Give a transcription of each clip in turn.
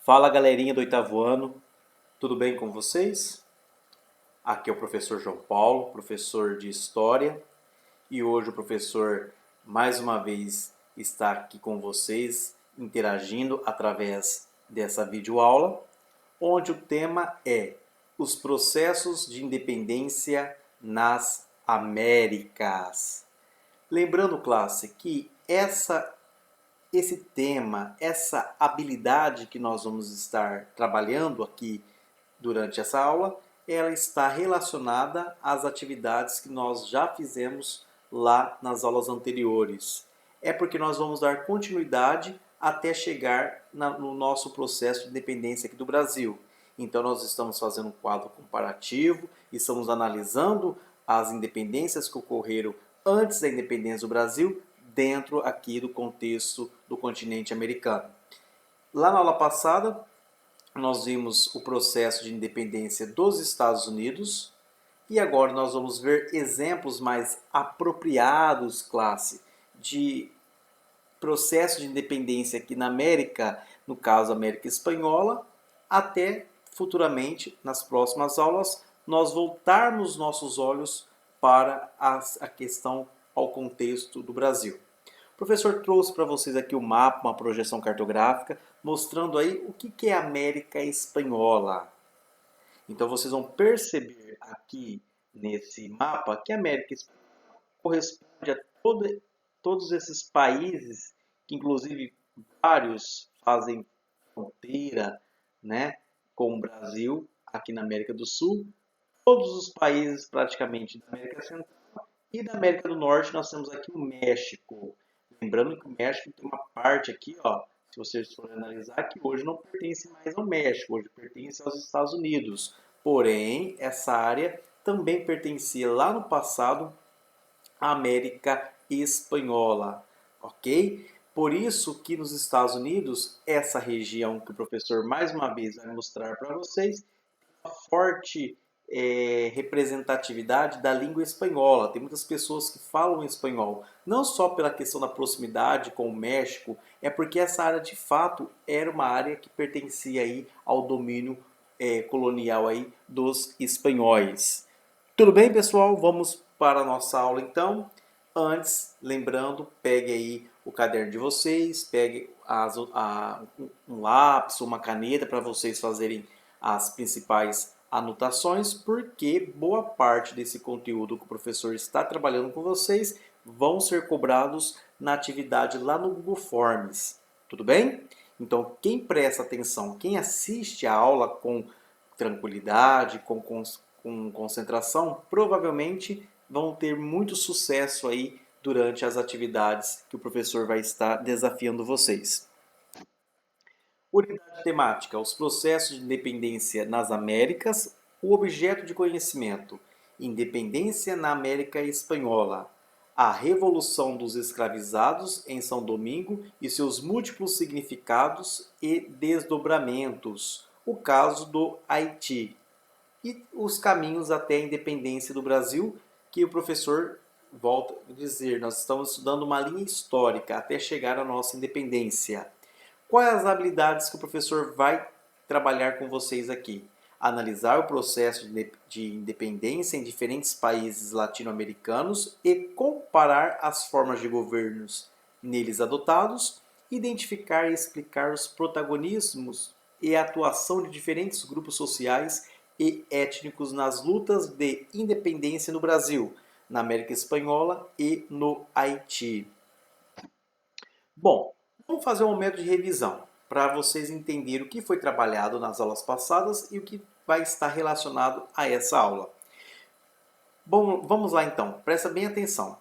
Fala galerinha do oitavo ano, tudo bem com vocês? Aqui é o professor João Paulo, professor de História, e hoje o professor mais uma vez está aqui com vocês, interagindo através dessa videoaula, onde o tema é os processos de independência nas Américas. Lembrando, classe, que esse tema, essa habilidade que nós vamos estar trabalhando aqui durante essa aula, ela está relacionada às atividades que nós já fizemos lá nas aulas anteriores. É porque nós vamos dar continuidade até chegar no nosso processo de independência aqui do Brasil. Então nós estamos fazendo um quadro comparativo, estamos analisando as independências que ocorreram antes da independência do Brasil, dentro aqui do contexto do continente americano. Lá na aula passada, nós vimos o processo de independência dos Estados Unidos e agora nós vamos ver exemplos mais apropriados, classe, de processo de independência aqui na América, no caso América Espanhola, até futuramente, nas próximas aulas, nós voltarmos nossos olhos para a questão ao contexto do Brasil. O professor trouxe para vocês aqui o mapa, uma projeção cartográfica, mostrando aí o que é a América Espanhola. Então vocês vão perceber aqui nesse mapa que a América Espanhola corresponde a todos esses países, que inclusive vários fazem fronteira, né, com o Brasil, aqui na América do Sul. Todos os países praticamente da América Central e da América do Norte, nós temos aqui o México. Lembrando que o México tem uma parte aqui, ó, se vocês forem analisar, que hoje não pertence mais ao México, hoje pertence aos Estados Unidos. Porém, essa área também pertencia lá no passado à América Espanhola, ok? Por isso que nos Estados Unidos, essa região que o professor mais uma vez vai mostrar para vocês, uma forte representatividade da língua espanhola. Tem muitas pessoas que falam espanhol, não só pela questão da proximidade com o México, é porque essa área de fato era uma área que pertencia aí ao domínio colonial aí dos espanhóis. Tudo bem, pessoal? Vamos para a nossa aula então. Antes, lembrando, pegue aí o caderno de vocês, pegue um lápis, uma caneta para vocês fazerem as principais anotações, porque boa parte desse conteúdo que o professor está trabalhando com vocês vão ser cobrados na atividade lá no Google Forms. Tudo bem? Então, quem presta atenção, quem assiste a aula com tranquilidade, com concentração, provavelmente vão ter muito sucesso aí durante as atividades que o professor vai estar desafiando vocês. Unidade temática: os processos de independência nas Américas, o objeto de conhecimento: independência na América Espanhola, a Revolução dos Escravizados em São Domingo e seus múltiplos significados e desdobramentos, o caso do Haiti e os caminhos até a independência do Brasil, que o professor volta a dizer, nós estamos estudando uma linha histórica até chegar à nossa independência. Quais as habilidades que o professor vai trabalhar com vocês aqui? Analisar o processo de independência em diferentes países latino-americanos e comparar as formas de governos neles adotados, identificar e explicar os protagonismos e a atuação de diferentes grupos sociais e étnicos nas lutas de independência no Brasil, na América Espanhola e no Haiti. Bom, vamos fazer um momento de revisão para vocês entenderem o que foi trabalhado nas aulas passadas e o que vai estar relacionado a essa aula. Bom, vamos lá então, presta bem atenção.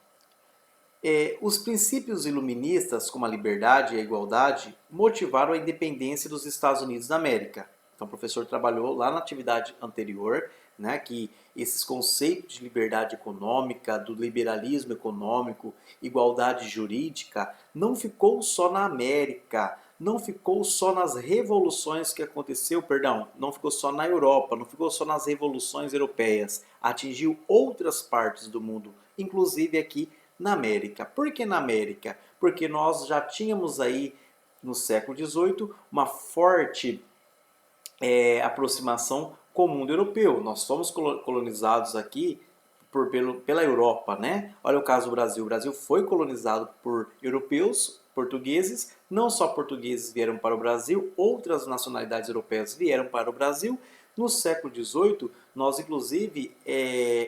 Os princípios iluministas, como a liberdade e a igualdade, motivaram a independência dos Estados Unidos da América. Então, o professor trabalhou lá na atividade anterior, né, que esses conceitos de liberdade econômica, do liberalismo econômico, igualdade jurídica, não ficou só na América, não ficou só nas revoluções que aconteceu, perdão, não ficou só na Europa, não ficou só nas revoluções europeias, atingiu outras partes do mundo, inclusive aqui na América. Por que na América? Porque nós já tínhamos aí no século XVIII uma forte aproximação com o mundo europeu. Nós fomos colonizados aqui pela Europa, né? Olha o caso do Brasil. O Brasil foi colonizado por europeus, portugueses. Não só portugueses vieram para o Brasil, outras nacionalidades europeias vieram para o Brasil. No século XVIII, nós inclusive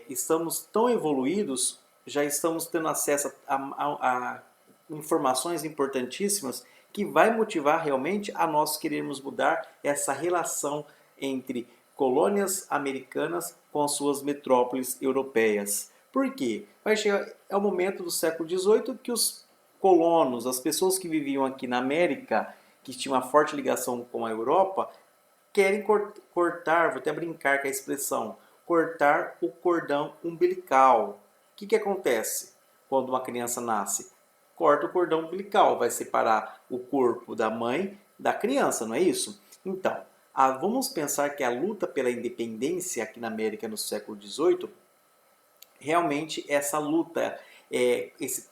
estamos tão evoluídos, já estamos tendo acesso a informações importantíssimas que vai motivar realmente a nós querermos mudar essa relação entre colônias americanas com as suas metrópoles europeias. Por quê? Vai chegar o momento do século XVIII que os colonos, as pessoas que viviam aqui na América, que tinham uma forte ligação com a Europa, querem cortar, vou até brincar com a expressão, cortar o cordão umbilical. O que acontece quando uma criança nasce? Corta o cordão umbilical, vai separar o corpo da mãe da criança, não é isso? Então, vamos pensar que a luta pela independência aqui na América no século XVIII, realmente essa luta,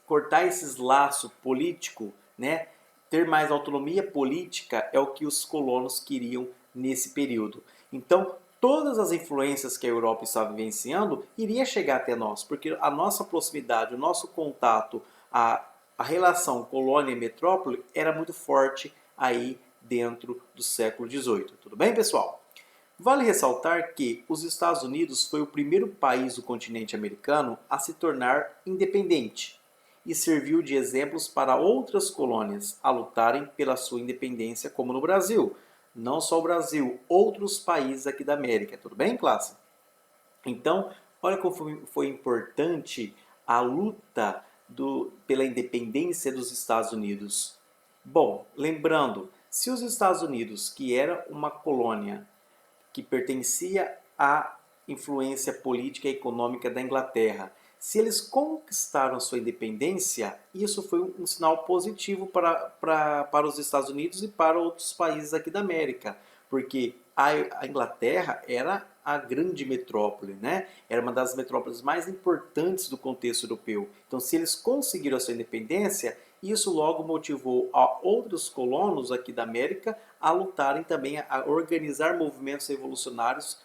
cortar esses laços políticos, né? Ter mais autonomia política é o que os colonos queriam nesse período. Então, todas as influências que a Europa estava vivenciando iria chegar até nós, porque a nossa proximidade, o nosso contato, a relação colônia e metrópole era muito forte aí dentro do século XVIII. Tudo bem, pessoal? Vale ressaltar que os Estados Unidos foi o primeiro país do continente americano a se tornar independente e serviu de exemplos para outras colônias a lutarem pela sua independência, como no Brasil. Não só o Brasil, outros países aqui da América. Tudo bem, classe? Então, olha como foi importante a luta pela independência dos Estados Unidos. Bom, lembrando, se os Estados Unidos, que era uma colônia que pertencia à influência política e econômica da Inglaterra, se eles conquistaram sua independência, isso foi um sinal positivo para os Estados Unidos e para outros países aqui da América, porque a Inglaterra era a grande metrópole, né? Era uma das metrópoles mais importantes do contexto europeu. Então, se eles conseguiram a sua independência, isso logo motivou a outros colonos aqui da América a lutarem também, a organizar movimentos revolucionários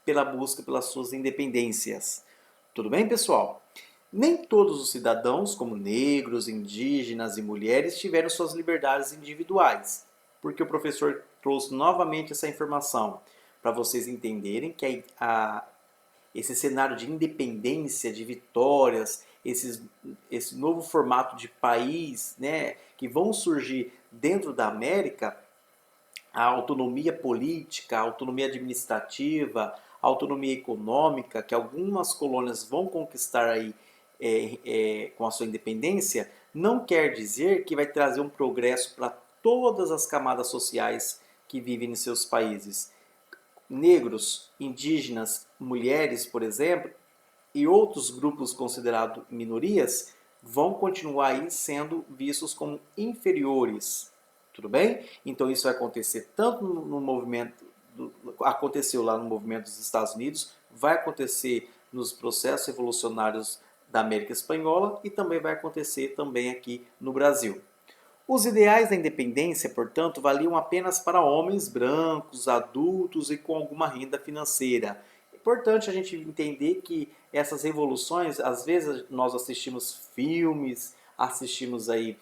pela busca pelas suas independências. Tudo bem, pessoal? Nem todos os cidadãos, como negros, indígenas e mulheres, tiveram suas liberdades individuais, porque o professor trouxe novamente essa informação para vocês entenderem que esse cenário de independência, de vitórias, esse novo formato de país, né, que vão surgir dentro da América, a autonomia política, a autonomia administrativa, a autonomia econômica, que algumas colônias vão conquistar aí com a sua independência, não quer dizer que vai trazer um progresso para todas as camadas sociais que vivem em seus países. Negros, indígenas, mulheres, por exemplo, e outros grupos considerados minorias vão continuar aí sendo vistos como inferiores. Tudo bem? Então isso vai acontecer tanto no movimento, aconteceu lá no movimento dos Estados Unidos, vai acontecer nos processos revolucionários da América Espanhola e também vai acontecer também aqui no Brasil. Os ideais da independência, portanto, valiam apenas para homens brancos, adultos e com alguma renda financeira. É importante a gente entender que essas revoluções, às vezes nós assistimos filmes, assistimos aí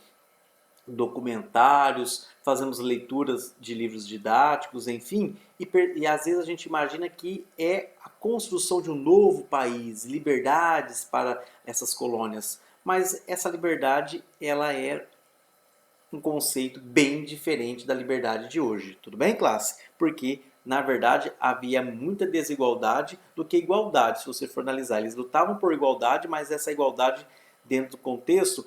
documentários, fazemos leituras de livros didáticos, enfim, e às vezes a gente imagina que é a construção de um novo país, liberdades para essas colônias. Mas essa liberdade, ela é um conceito bem diferente da liberdade de hoje. Tudo bem, classe? Porque, na verdade, havia muita desigualdade do que igualdade, se você for analisar. Eles lutavam por igualdade, mas essa igualdade, dentro do contexto,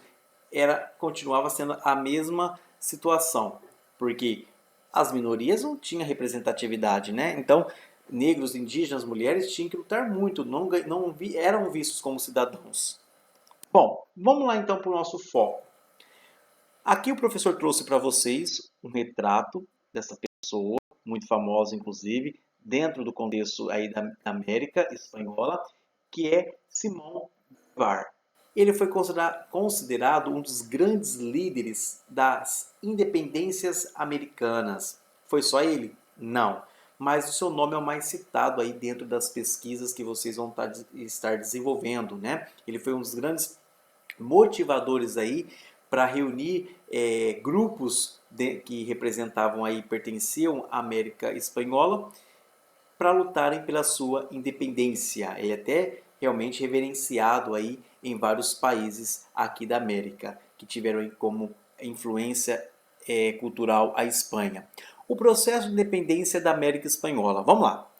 continuava sendo a mesma situação. Porque as minorias não tinham representatividade, né? Então, negros, indígenas, mulheres tinham que lutar muito, eram vistos como cidadãos. Bom, vamos lá então para o nosso foco. Aqui o professor trouxe para vocês um retrato dessa pessoa, muito famosa inclusive, dentro do contexto aí da América Espanhola, que é Simão Bolívar. Ele foi considerado um dos grandes líderes das independências americanas. Foi só ele? Não. mas o seu nome é o mais citado aí dentro das pesquisas que vocês vão estar desenvolvendo, né? Ele foi um dos grandes motivadores aí para reunir grupos que representavam aí, pertenciam à América Espanhola, para lutarem pela sua independência. Ele é até realmente reverenciado aí em vários países aqui da América, que tiveram aí como influência cultural a Espanha. O processo de independência da América Espanhola. Vamos lá.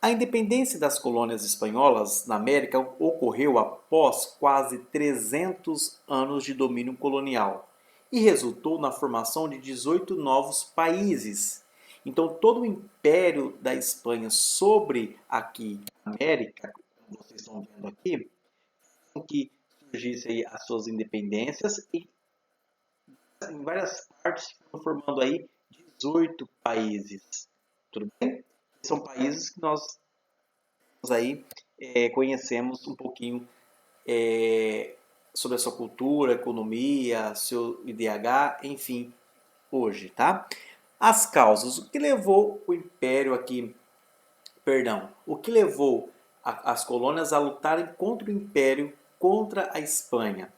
A independência das colônias espanholas na América ocorreu após quase 300 anos de domínio colonial e resultou na formação de 18 novos países. Então, todo o império da Espanha sobre aqui a América, como vocês estão vendo aqui, que surgisse aí as suas independências e em várias partes foram formando aí 18 países. Tudo bem? São países que nós aí conhecemos um pouquinho sobre a sua cultura, economia, seu IDH, enfim, hoje, tá? As causas, o que levou o império aqui, perdão, o que levou as colônias a lutarem contra o império, contra a Espanha?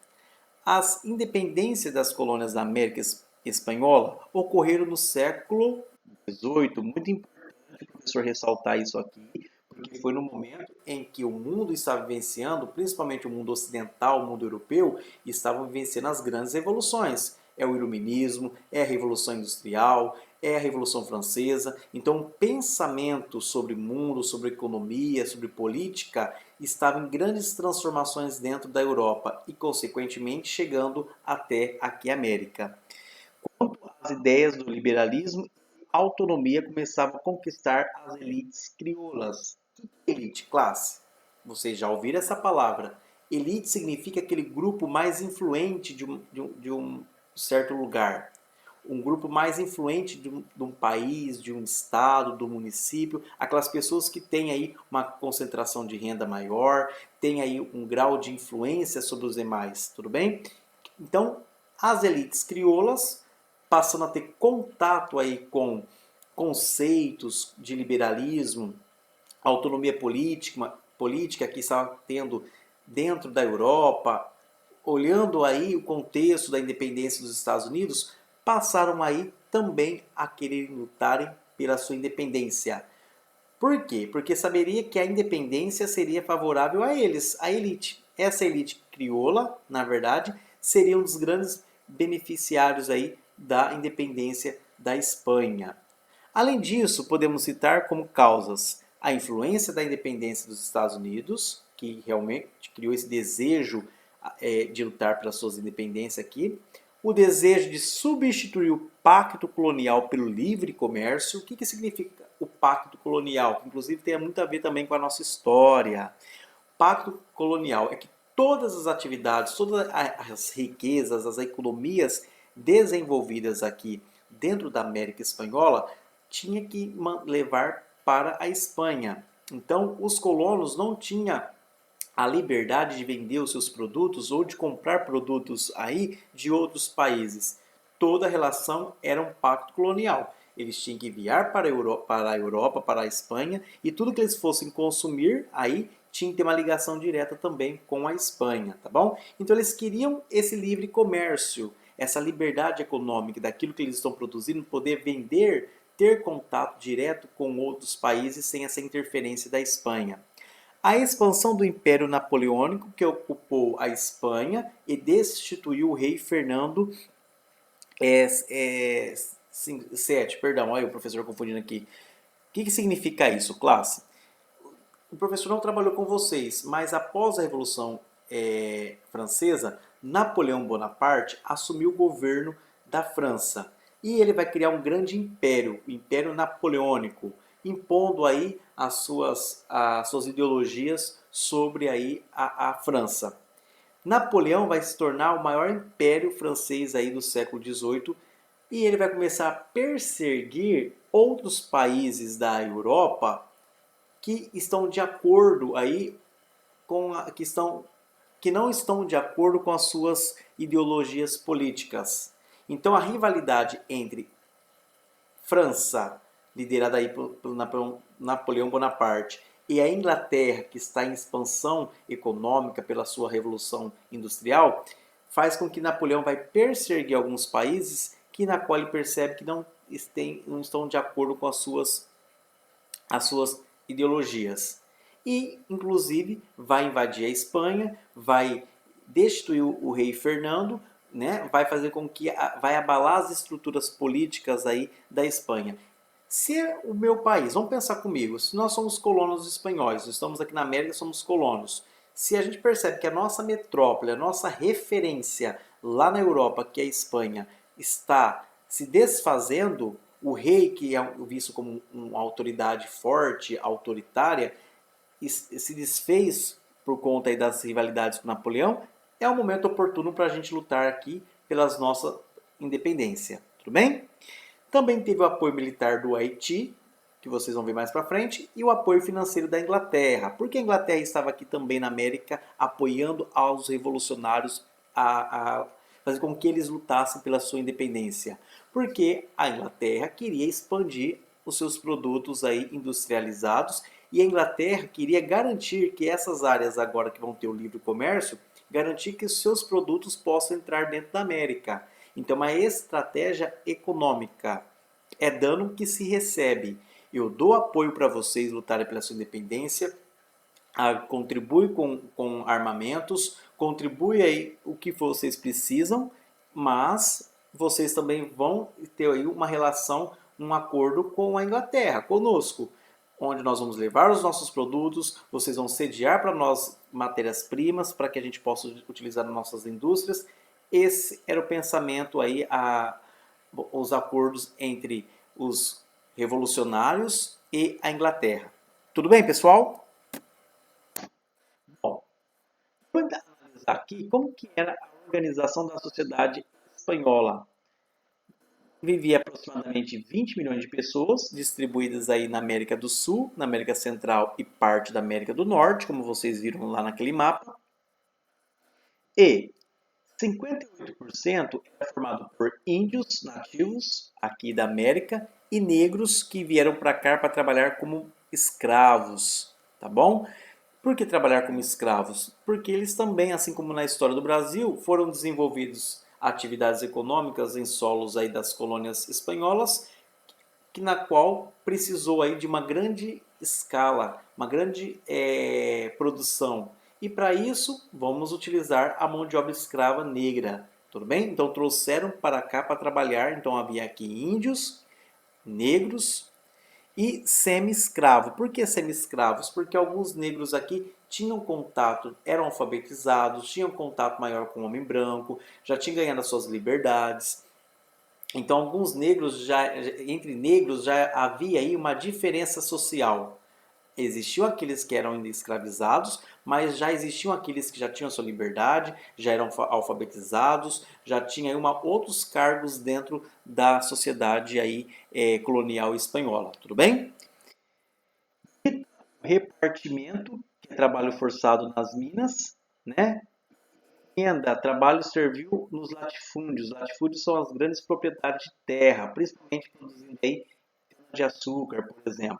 As independências das colônias da América Espanhola ocorreram no século XVIII, muito importante o professor ressaltar isso aqui, porque foi no momento em que o mundo estava vivenciando, principalmente o mundo ocidental, o mundo europeu, estavam vivenciando as grandes revoluções. É o Iluminismo, é a Revolução Industrial, é a Revolução Francesa. Então, o pensamento sobre mundo, sobre economia, sobre política, estava em grandes transformações dentro da Europa e, consequentemente, chegando até aqui a América. Quanto às ideias do liberalismo, a autonomia começava a conquistar as elites crioulas. Elite, classe. Vocês já ouviram essa palavra. Elite significa aquele grupo mais influente de um certo lugar. Um grupo mais influente de um país, de um estado, do município. Aquelas pessoas que têm aí uma concentração de renda maior, têm aí um grau de influência sobre os demais. Tudo bem? Então, as elites crioulas passando a ter contato aí com conceitos de liberalismo, autonomia política que estava tendo dentro da Europa, olhando aí o contexto da independência dos Estados Unidos, passaram aí também a querer lutarem pela sua independência. Por quê? Porque saberia que a independência seria favorável a eles, a elite. Essa elite crioula, na verdade, seria um dos grandes beneficiários aí da independência da Espanha. Além disso, podemos citar como causas a influência da independência dos Estados Unidos, que realmente criou esse desejo de lutar pelas suas independências aqui, o desejo de substituir o pacto colonial pelo livre comércio. O que significa o pacto colonial? Que inclusive tem muito a ver também com a nossa história. O pacto colonial é que todas as atividades, todas as riquezas, as economias desenvolvidas aqui dentro da América Espanhola tinha que levar para a Espanha. Então, os colonos não tinham a liberdade de vender os seus produtos ou de comprar produtos aí de outros países. Toda a relação era um pacto colonial. Eles tinham que enviar para a Europa, para a Espanha, e tudo que eles fossem consumir aí tinha que ter uma ligação direta também com a Espanha, tá bom? Então eles queriam esse livre comércio, essa liberdade econômica daquilo que eles estão produzindo, poder vender, ter contato direto com outros países sem essa interferência da Espanha. A expansão do Império Napoleônico, que ocupou a Espanha e destituiu o rei Fernando VII. Perdão, olha o professor confundindo aqui. O que significa isso, classe? O professor não trabalhou com vocês, mas após a Revolução Francesa, Napoleão Bonaparte assumiu o governo da França. E ele vai criar um grande império, o Império Napoleônico, impondo aí as suas ideologias sobre aí a França. Napoleão vai se tornar o maior império francês aí do século XVIII e ele vai começar a perseguir outros países da Europa que estão de acordo aí que não estão de acordo com as suas ideologias políticas. Então a rivalidade entre França liderada aí pelo Napoleão Bonaparte, e a Inglaterra, que está em expansão econômica pela sua revolução industrial, faz com que Napoleão vai perseguir alguns países que na qual ele percebe que não estão de acordo com as suas ideologias. E, inclusive, vai invadir a Espanha, vai destituir o rei Fernando, né? Vai fazer com que vai abalar as estruturas políticas aí da Espanha. Se o meu país, vamos pensar comigo, se nós somos colonos espanhóis, estamos aqui na América, somos colonos. Se a gente percebe que a nossa metrópole, a nossa referência lá na Europa, que é a Espanha, está se desfazendo, o rei, que é visto como uma autoridade forte, autoritária, se desfez por conta aí das rivalidades com Napoleão, é o momento oportuno para a gente lutar aqui pela nossa independência. Tudo bem? Também teve o apoio militar do Haiti, que vocês vão ver mais para frente, e o apoio financeiro da Inglaterra, porque a Inglaterra estava aqui também na América apoiando aos revolucionários a fazer com que eles lutassem pela sua independência, porque a Inglaterra queria expandir os seus produtos aí industrializados e a Inglaterra queria garantir que essas áreas agora que vão ter o livre comércio, garantir que os seus produtos possam entrar dentro da América. Então, uma estratégia econômica é dano que se recebe. Eu dou apoio para vocês lutarem pela sua independência, contribui com armamentos, contribui aí o que vocês precisam, mas vocês também vão ter aí uma relação, um acordo com a Inglaterra, conosco, onde nós vamos levar os nossos produtos, vocês vão sediar para nós matérias-primas para que a gente possa utilizar nas nossas indústrias. Esse era o pensamento aí, os acordos entre os revolucionários e a Inglaterra. Tudo bem, pessoal? Bom, vamos analisar aqui como que era a organização da sociedade espanhola. Vivia aproximadamente 20 milhões de pessoas, distribuídas aí na América do Sul, na América Central e parte da América do Norte, como vocês viram lá naquele mapa. E 58% era formado por índios nativos aqui da América e negros que vieram para cá para trabalhar como escravos, tá bom? Por que trabalhar como escravos? Porque eles também, assim como na história do Brasil, foram desenvolvidos atividades econômicas em solos aí das colônias espanholas, na qual precisou aí de uma grande escala, uma grande produção. E para isso, vamos utilizar a mão de obra escrava negra, tudo bem? Então trouxeram para cá para trabalhar, então havia aqui índios, negros e semi-escravo. Por que semi-escravos? Porque alguns negros aqui tinham contato, eram alfabetizados, tinham contato maior com o homem branco, já tinham ganhado as suas liberdades. Então, alguns negros entre negros já havia aí uma diferença social. Existiam aqueles que eram ainda escravizados, mas já existiam aqueles que já tinham sua liberdade, já eram alfabetizados, já tinham outros cargos dentro da sociedade aí, colonial espanhola. Tudo bem? Repartimento, que é trabalho forçado nas minas, né? Renda, trabalho servil nos latifúndios. Latifúndios são as grandes propriedades de terra, principalmente produzindo aí de açúcar, por exemplo.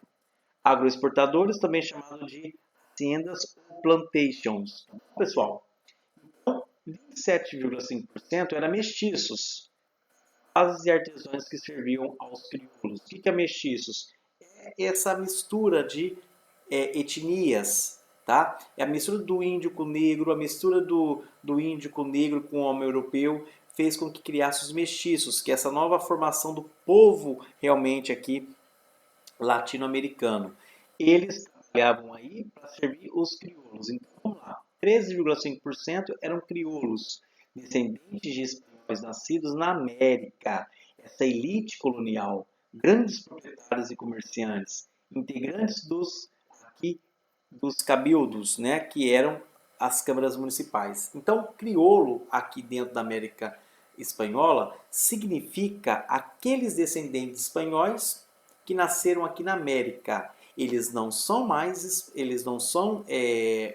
Agroexportadores, também chamado de haciendas ou plantations. Pessoal, então 27,5% eram mestiços, casas e artesãos que serviam aos crioulos. O que é mestiços? É essa mistura de etnias, tá? É a mistura do índio com o negro, a mistura do índio com o negro com o homem europeu fez com que criasse os mestiços, que é essa nova formação do povo realmente aqui latino-americano. Eles trabalhavam aí para servir os crioulos. Então, vamos lá. 13,5% eram crioulos, descendentes de espanhóis nascidos na América. Essa elite colonial, grandes proprietários e comerciantes, integrantes dos cabildos, né, que eram as câmaras municipais. Então, crioulo aqui dentro da América espanhola significa aqueles descendentes espanhóis que nasceram aqui na América. Eles não são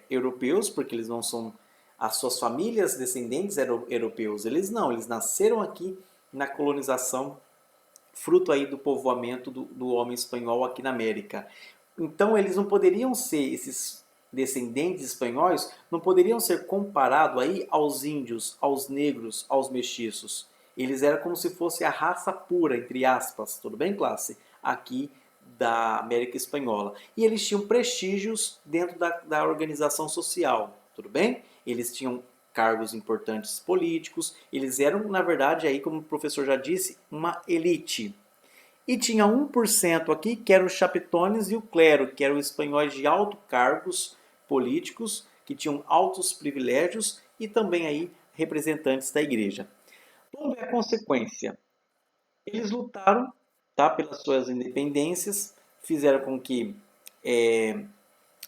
europeus, porque eles não são, as suas famílias descendentes eram europeus. Eles não, eles nasceram aqui na colonização fruto aí do povoamento do homem espanhol aqui na América. Então eles não poderiam ser, esses descendentes espanhóis, não poderiam ser comparados aí aos índios, aos negros, aos mestiços. Eles eram como se fosse a raça pura, entre aspas, tudo bem, classe? Aqui da América Espanhola. E eles tinham prestígios dentro da organização social, tudo bem? Eles tinham cargos importantes políticos, eles eram, na verdade, aí, como o professor já disse, uma elite. E tinha 1% aqui, que eram os chapetones e o clero, que eram espanhóis de altos cargos políticos, que tinham altos privilégios e também aí representantes da igreja. Qual é a consequência? Eles lutaram, tá, pelas suas independências, fizeram com que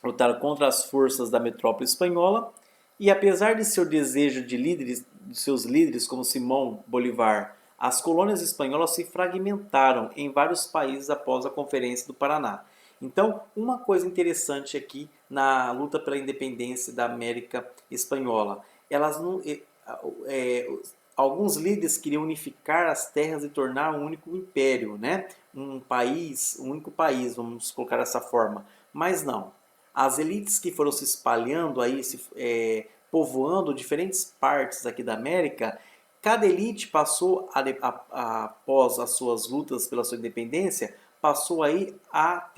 lutaram contra as forças da metrópole espanhola e apesar de seu desejo de líderes, de seus líderes como Simão Bolívar, as colônias espanholas se fragmentaram em vários países após a Conferência do Paraná. Então, uma coisa interessante aqui na luta pela independência da América Espanhola, elas não, alguns líderes queriam unificar as terras e tornar um único império, né? Um país, um único país, vamos colocar dessa forma. Mas não. As elites que foram se espalhando aí, povoando diferentes partes aqui da América, cada elite passou, após as suas lutas pela sua independência, passou aí a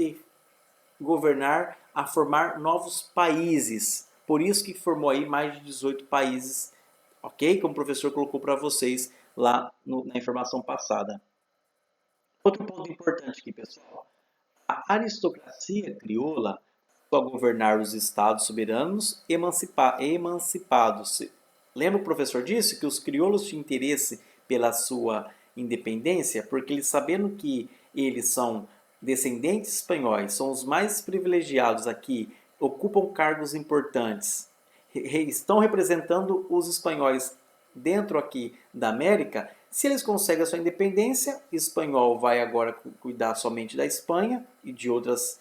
governar, a formar novos países. Por isso que formou aí mais de 18 países, ok? Como o professor colocou para vocês lá na informação passada. Outro ponto importante aqui, pessoal. A aristocracia crioula a governar os estados soberanos emancipados. Lembra o professor disse que os crioulos tinham interesse pela sua independência, porque eles sabendo que eles são descendentes espanhóis, são os mais privilegiados aqui, ocupam cargos importantes, estão representando os espanhóis dentro aqui da América. Se eles conseguem a sua independência, o espanhol vai agora cuidar somente da Espanha e de outras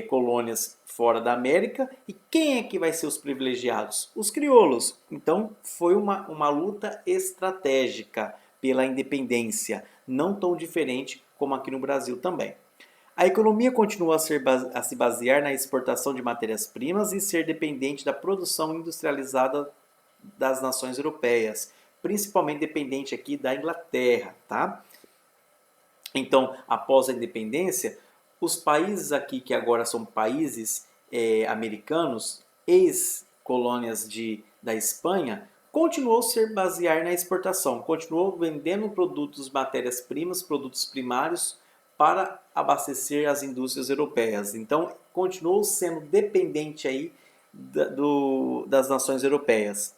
colônias fora da América. E quem é que vai ser os privilegiados? Os crioulos. Então foi uma luta estratégica pela independência, não tão diferente como aqui no Brasil também. A economia continua a se basear na exportação de matérias-primas e ser dependente da produção industrializada das nações europeias, principalmente dependente aqui da Inglaterra, tá? Então, após a independência, os países aqui que agora são países americanos, ex-colônias da Espanha, continuou a se basear na exportação, continuou vendendo produtos, matérias-primas, produtos primários para abastecer as indústrias europeias. Então, continuou sendo dependente aí das nações europeias.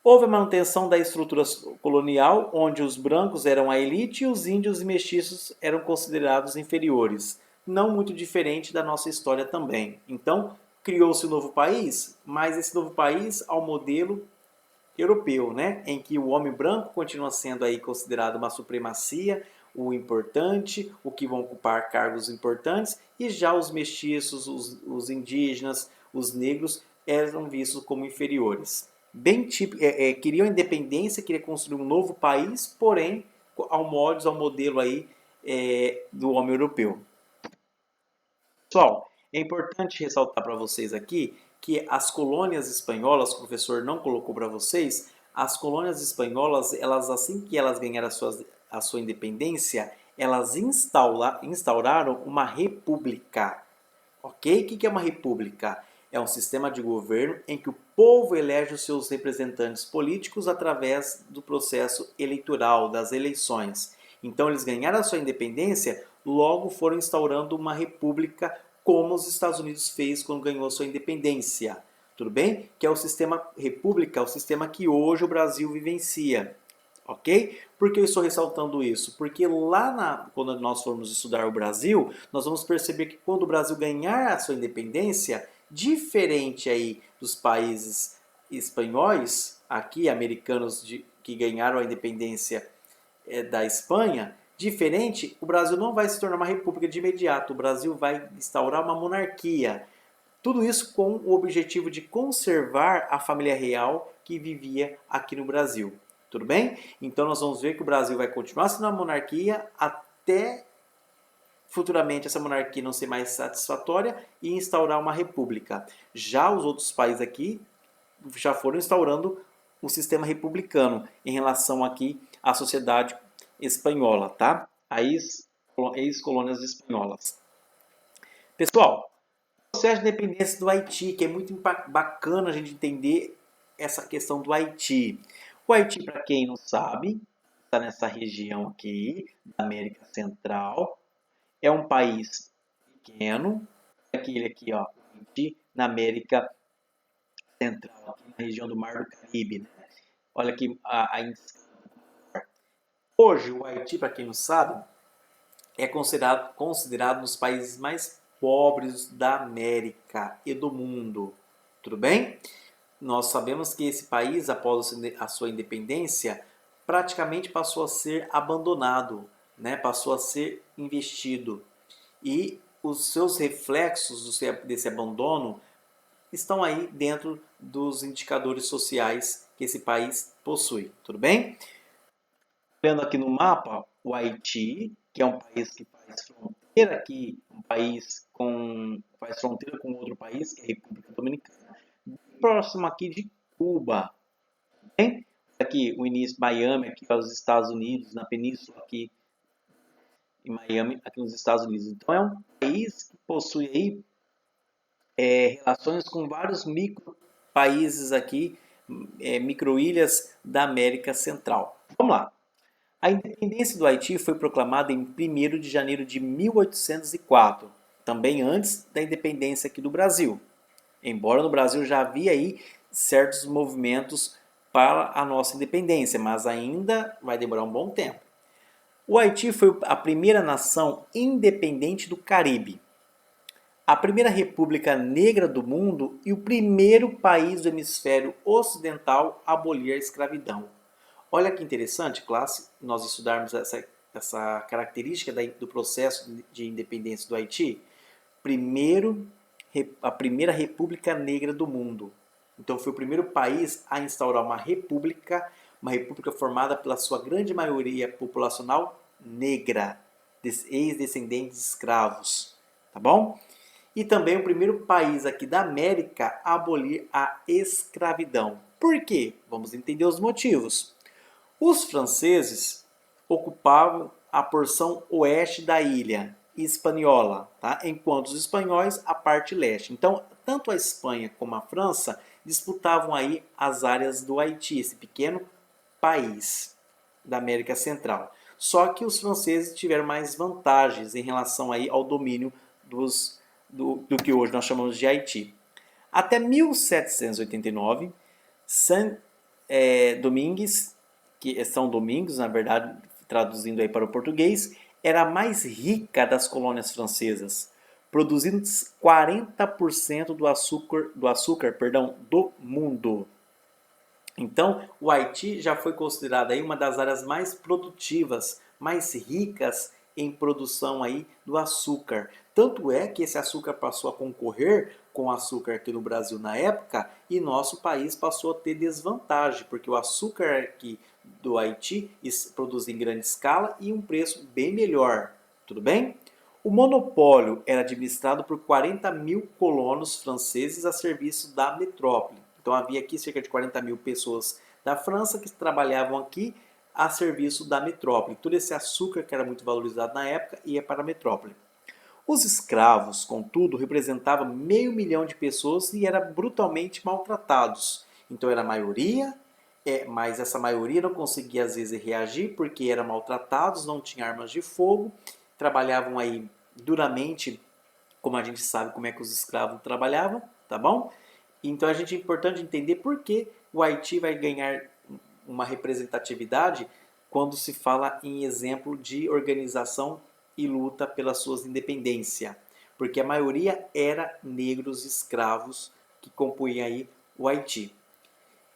Houve a manutenção da estrutura colonial, onde os brancos eram a elite e os índios e mestiços eram considerados inferiores. Não muito diferente da nossa história também. Então, criou-se um novo país, mas esse novo país ao modelo europeu, né? Em que o homem branco continua sendo aí considerado uma supremacia, o importante, o que vão ocupar cargos importantes, e já os mestiços, os indígenas, os negros eram vistos como inferiores. Bem típico, queriam independência, queriam construir um novo país, porém ao modelo aí do homem europeu. Pessoal, é importante ressaltar para vocês aqui que as colônias espanholas, que o professor não colocou para vocês, as colônias espanholas, elas assim que elas ganharam a sua independência, elas instauraram uma república. Ok? O que é uma república? É um sistema de governo em que o povo elege os seus representantes políticos através do processo eleitoral, das eleições. Então eles ganharam a sua independência, logo foram instaurando uma república como os Estados Unidos fez quando ganhou a sua independência. Tudo bem? Que é o sistema república, o sistema que hoje o Brasil vivencia. Ok? Por que eu estou ressaltando isso? Porque quando nós formos estudar o Brasil, nós vamos perceber que quando o Brasil ganhar a sua independência, diferente aí dos países espanhóis, aqui americanos que ganharam a independência da Espanha, diferente, o Brasil não vai se tornar uma república de imediato, o Brasil vai instaurar uma monarquia. Tudo isso com o objetivo de conservar a família real que vivia aqui no Brasil. Tudo bem? Então nós vamos ver que o Brasil vai continuar sendo uma monarquia até futuramente essa monarquia não ser mais satisfatória e instaurar uma república. Já os outros países aqui já foram instaurando o sistema republicano em relação aqui à sociedade espanhola, tá? Ex-colônias espanholas. Pessoal, o processo de independência do Haiti, que é muito bacana a gente entender essa questão do Haiti. O Haiti, para quem não sabe, está nessa região aqui da América Central. É um país pequeno, aquele aqui, ó, Haiti, na América Central, aqui na região do Mar do Caribe. Né? Olha aqui hoje o Haiti, para quem não sabe, é considerado um dos países mais pobres da América e do mundo. Tudo bem? Nós sabemos que esse país, após a sua independência, praticamente passou a ser abandonado, né? Passou a ser investido. E os seus reflexos desse abandono estão aí dentro dos indicadores sociais que esse país possui. Tudo bem? Vendo aqui no mapa, o Haiti, que é um país que faz fronteira aqui, faz fronteira com outro país, que é a República Dominicana, próximo aqui de Cuba. Bem? Aqui o início Miami, aqui para os Estados Unidos, na península aqui em Miami, aqui nos Estados Unidos. Então é um país que possui aí relações com vários micro países aqui, microilhas da América Central. Vamos lá. A independência do Haiti foi proclamada em 1º de janeiro de 1804, também antes da independência aqui do Brasil. Embora no Brasil já havia aí certos movimentos para a nossa independência, mas ainda vai demorar um bom tempo. O Haiti foi a primeira nação independente do Caribe, a primeira república negra do mundo e o primeiro país do hemisfério ocidental a abolir a escravidão. Olha que interessante, classe, nós estudarmos essa característica do processo de independência do Haiti. A primeira república negra do mundo. Então foi o primeiro país a instaurar uma república formada pela sua grande maioria populacional negra, ex-descendentes de escravos, tá bom? E também o primeiro país aqui da América a abolir a escravidão. Por quê? Vamos entender os motivos. Os franceses ocupavam a porção oeste da ilha Hispaniola, tá? Enquanto os espanhóis a parte leste. Então, tanto a Espanha como a França disputavam aí as áreas do Haiti, esse pequeno país da América Central. Só que os franceses tiveram mais vantagens em relação aí ao domínio do que hoje nós chamamos de Haiti. Até 1789, Domingues, que é São Domingos, na verdade, traduzindo aí para o português, era a mais rica das colônias francesas, produzindo 40% do açúcar do mundo. Então, o Haiti já foi considerado aí uma das áreas mais produtivas, mais ricas em produção aí do açúcar. Tanto é que esse açúcar passou a concorrer com o açúcar aqui no Brasil na época e nosso país passou a ter desvantagem, porque o açúcar aqui do Haiti produz em grande escala e um preço bem melhor. Tudo bem? O monopólio era administrado por 40 mil colonos franceses a serviço da metrópole. Então havia aqui cerca de 40 mil pessoas da França que trabalhavam aqui a serviço da metrópole. Todo esse açúcar que era muito valorizado na época ia para a metrópole. Os escravos, contudo, representavam 500 mil de pessoas e eram brutalmente maltratados. Então era a maioria, mas essa maioria não conseguia às vezes reagir porque eram maltratados, não tinham armas de fogo, trabalhavam aí duramente, como a gente sabe como é que os escravos trabalhavam, tá bom? Então é importante entender por que o Haiti vai ganhar uma representatividade quando se fala em exemplo de organização e luta pela sua independência, porque a maioria era negros escravos que compunham aí o Haiti.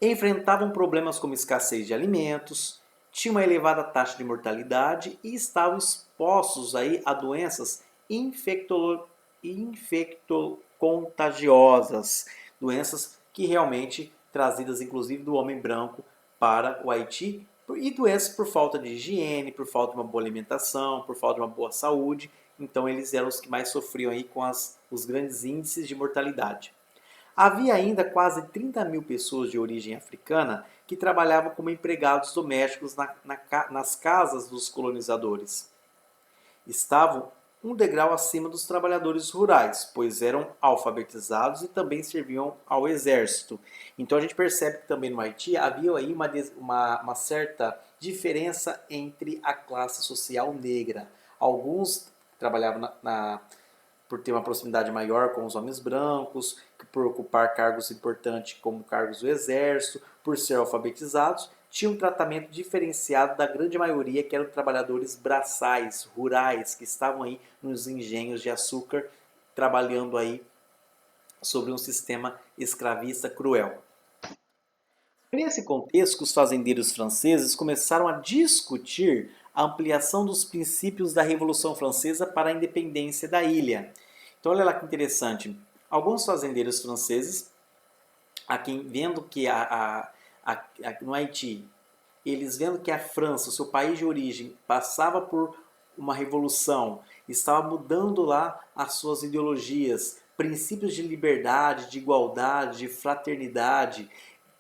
Enfrentavam problemas como escassez de alimentos, tinham uma elevada taxa de mortalidade e estavam expostos aí a doenças infectocontagiosas, doenças que realmente trazidas inclusive do homem branco para o Haiti e doenças por falta de higiene, por falta de uma boa alimentação, por falta de uma boa saúde. Então eles eram os que mais sofriam aí com os grandes índices de mortalidade. Havia ainda quase 30 mil pessoas de origem africana que trabalhavam como empregados domésticos nas casas dos colonizadores. Estavam um degrau acima dos trabalhadores rurais, pois eram alfabetizados e também serviam ao exército. Então a gente percebe que também no Haiti havia aí uma certa diferença entre a classe social negra. Alguns trabalhavam por ter uma proximidade maior com os homens brancos, por ocupar cargos importantes como cargos do exército, por ser alfabetizados, tinham um tratamento diferenciado da grande maioria que eram trabalhadores braçais, rurais, que estavam aí nos engenhos de açúcar, trabalhando aí sobre um sistema escravista cruel. Nesse contexto, os fazendeiros franceses começaram a discutir a ampliação dos princípios da Revolução Francesa para a independência da ilha. Então, olha lá que interessante. Alguns fazendeiros franceses, aqui, vendo que no Haiti, eles vendo que a França, o seu país de origem, passava por uma revolução, estava mudando lá as suas ideologias, princípios de liberdade, de igualdade, de fraternidade,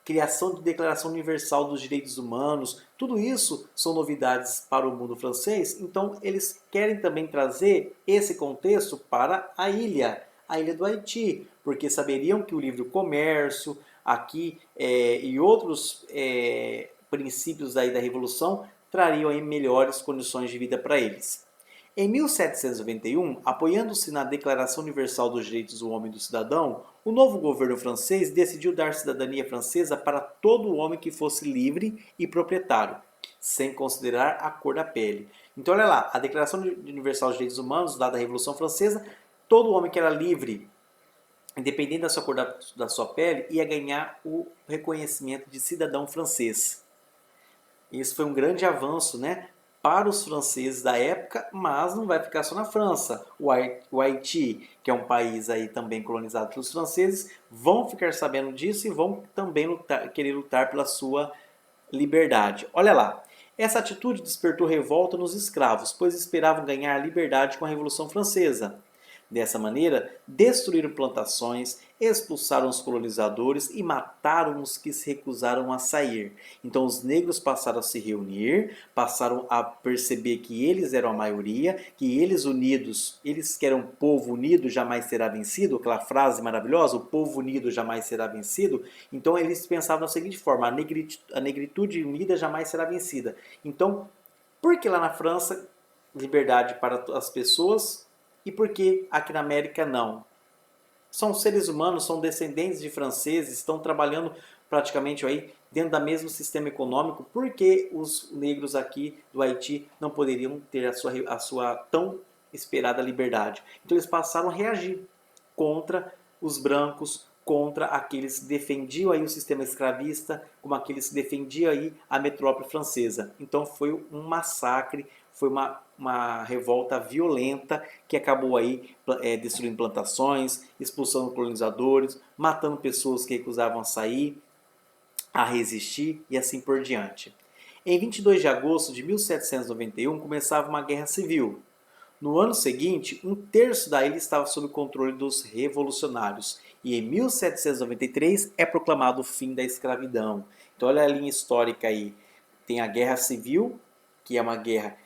criação de Declaração Universal dos Direitos Humanos, tudo isso são novidades para o mundo francês, então eles querem também trazer esse contexto para a ilha do Haiti, porque saberiam que o livre comércio aqui e outros princípios aí da Revolução trariam aí melhores condições de vida para eles. Em 1791, apoiando-se na Declaração Universal dos Direitos do Homem e do Cidadão, o novo governo francês decidiu dar cidadania francesa para todo homem que fosse livre e proprietário, sem considerar a cor da pele. Então, olha lá, a Declaração Universal dos Direitos Humanos, lá da Revolução Francesa, todo homem que era livre, independente da sua cor da sua pele, ia ganhar o reconhecimento de cidadão francês. Isso foi um grande avanço, né, para os franceses da época, mas não vai ficar só na França. O Haiti, que é um país aí também colonizado pelos franceses, vão ficar sabendo disso e vão também querer lutar pela sua liberdade. Olha lá, essa atitude despertou revolta nos escravos, pois esperavam ganhar a liberdade com a Revolução Francesa. Dessa maneira, destruíram plantações, expulsaram os colonizadores e mataram os que se recusaram a sair. Então os negros passaram a se reunir, passaram a perceber que eles eram a maioria, que eles unidos, eles que eram povo unido jamais será vencido, aquela frase maravilhosa, o povo unido jamais será vencido. Então eles pensavam da seguinte forma, a negritude unida jamais será vencida. Então, por que lá na França, liberdade para as pessoas, e por que aqui na América não? São seres humanos, são descendentes de franceses, estão trabalhando praticamente aí dentro do mesmo sistema econômico. Por que os negros aqui do Haiti não poderiam ter a sua tão esperada liberdade? Então eles passaram a reagir contra os brancos, contra aqueles que defendiam aí o sistema escravista, como aqueles que defendiam aí a metrópole francesa. Então foi um massacre, foi uma revolta violenta que acabou aí destruindo plantações, expulsando colonizadores, matando pessoas que recusavam a sair, a resistir e assim por diante. Em 22 de agosto de 1791 começava uma guerra civil. No ano seguinte, um terço da ilha estava sob o controle dos revolucionários e em 1793 é proclamado o fim da escravidão. Então olha a linha histórica aí. Tem a Guerra Civil, que é uma guerra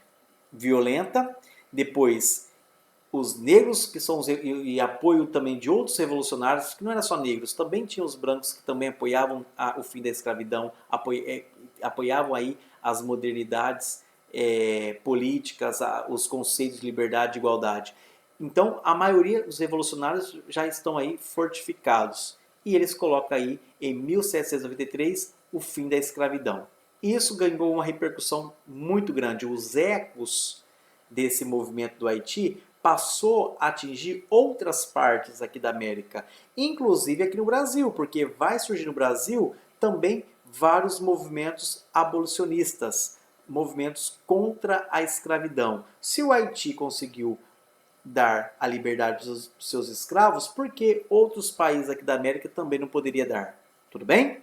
violenta, depois os negros que são e apoio também de outros revolucionários, que não eram só negros, também tinha os brancos que também apoiavam o fim da escravidão, apoiavam aí as modernidades políticas, os conceitos de liberdade e igualdade. Então, a maioria dos revolucionários já estão aí fortificados. E eles colocam aí, em 1793, o fim da escravidão. Isso ganhou uma repercussão muito grande. Os ecos desse movimento do Haiti passou a atingir outras partes aqui da América, inclusive aqui no Brasil, porque vai surgir no Brasil também vários movimentos abolicionistas, movimentos contra a escravidão. Se o Haiti conseguiu dar a liberdade para os seus escravos, por que outros países aqui da América também não poderia dar? Tudo bem?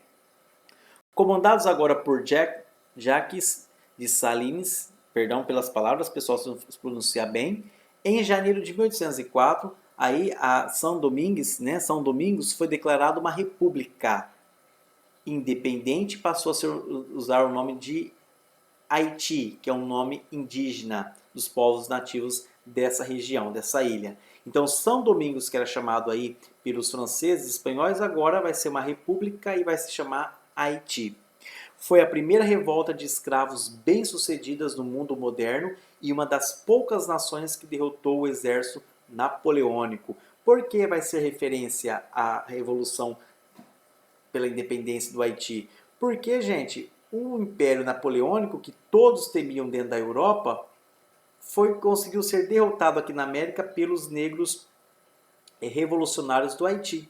Comandados agora por Jacques Dessalines, perdão pelas palavras, pessoal, se pronunciar bem, em janeiro de 1804, aí a São Domingos foi declarada uma república independente, passou a usar o nome de Haiti, que é um nome indígena dos povos nativos dessa região, dessa ilha. Então, São Domingos, que era chamado aí pelos franceses e espanhóis, agora vai ser uma república e vai se chamar Haiti. Foi a primeira revolta de escravos bem-sucedidas no mundo moderno e uma das poucas nações que derrotou o exército napoleônico. Por que vai ser referência à Revolução pela Independência do Haiti? Porque, gente, o Império Napoleônico, que todos temiam dentro da Europa, conseguiu ser derrotado aqui na América pelos negros revolucionários do Haiti.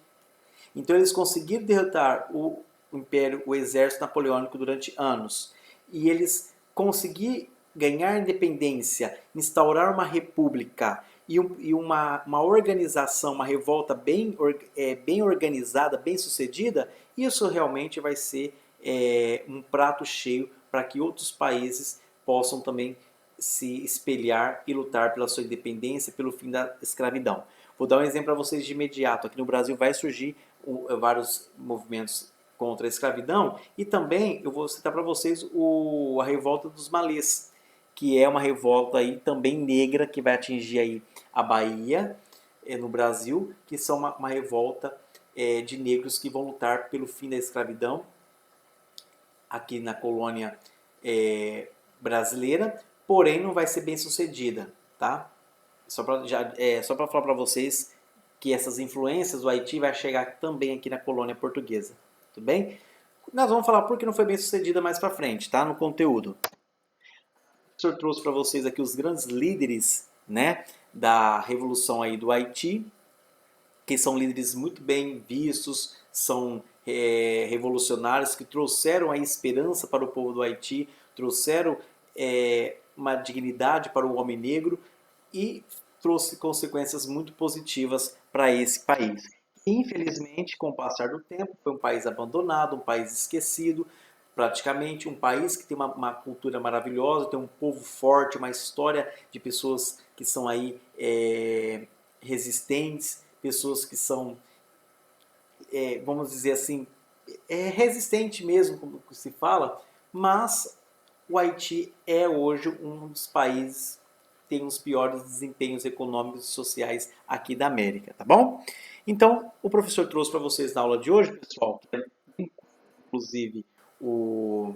Então eles conseguiram derrotar o exército napoleônico durante anos. E eles conseguiram ganhar independência, instaurar uma república e uma organização, uma revolta bem organizada, bem sucedida. Isso realmente vai ser um prato cheio para que outros países possam também se espelhar e lutar pela sua independência, pelo fim da escravidão. Vou dar um exemplo para vocês de imediato. Aqui no Brasil vai surgir vários movimentos contra a escravidão e também eu vou citar para vocês a revolta dos malês, que é uma revolta aí também negra que vai atingir aí a Bahia, no Brasil, que são uma revolta de negros que vão lutar pelo fim da escravidão aqui na colônia brasileira, porém não vai ser bem sucedida, tá? Só para falar para vocês que essas influências do Haiti vai chegar também aqui na colônia portuguesa, tudo bem? Nós vamos falar por que não foi bem sucedida mais para frente, tá? No conteúdo. O professor trouxe para vocês aqui os grandes líderes, né, da revolução aí do Haiti, que são líderes muito bem vistos, são revolucionários que trouxeram a esperança para o povo do Haiti, trouxeram uma dignidade para o homem negro e trouxe consequências muito positivas para esse país. Infelizmente, com o passar do tempo, foi um país abandonado, um país esquecido, praticamente um país que tem uma cultura maravilhosa, tem um povo forte, uma história de pessoas que são aí resistentes, pessoas que são, vamos dizer assim, resistente mesmo, como se fala, mas o Haiti é hoje um dos países que tem os piores desempenhos econômicos e sociais aqui da América, tá bom? Então, o professor trouxe para vocês na aula de hoje, pessoal, inclusive o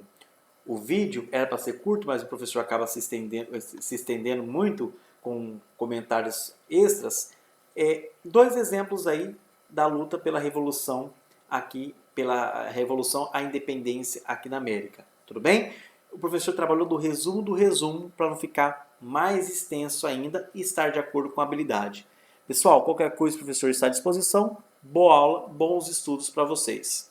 vídeo era para ser curto, mas o professor acaba se estendendo muito com comentários extras. Dois exemplos aí da luta pela revolução à independência aqui na América. Tudo bem? O professor trabalhou do resumo para não ficar mais extenso ainda e estar de acordo com a habilidade. Pessoal, qualquer coisa o professor está à disposição. Boa aula, bons estudos para vocês.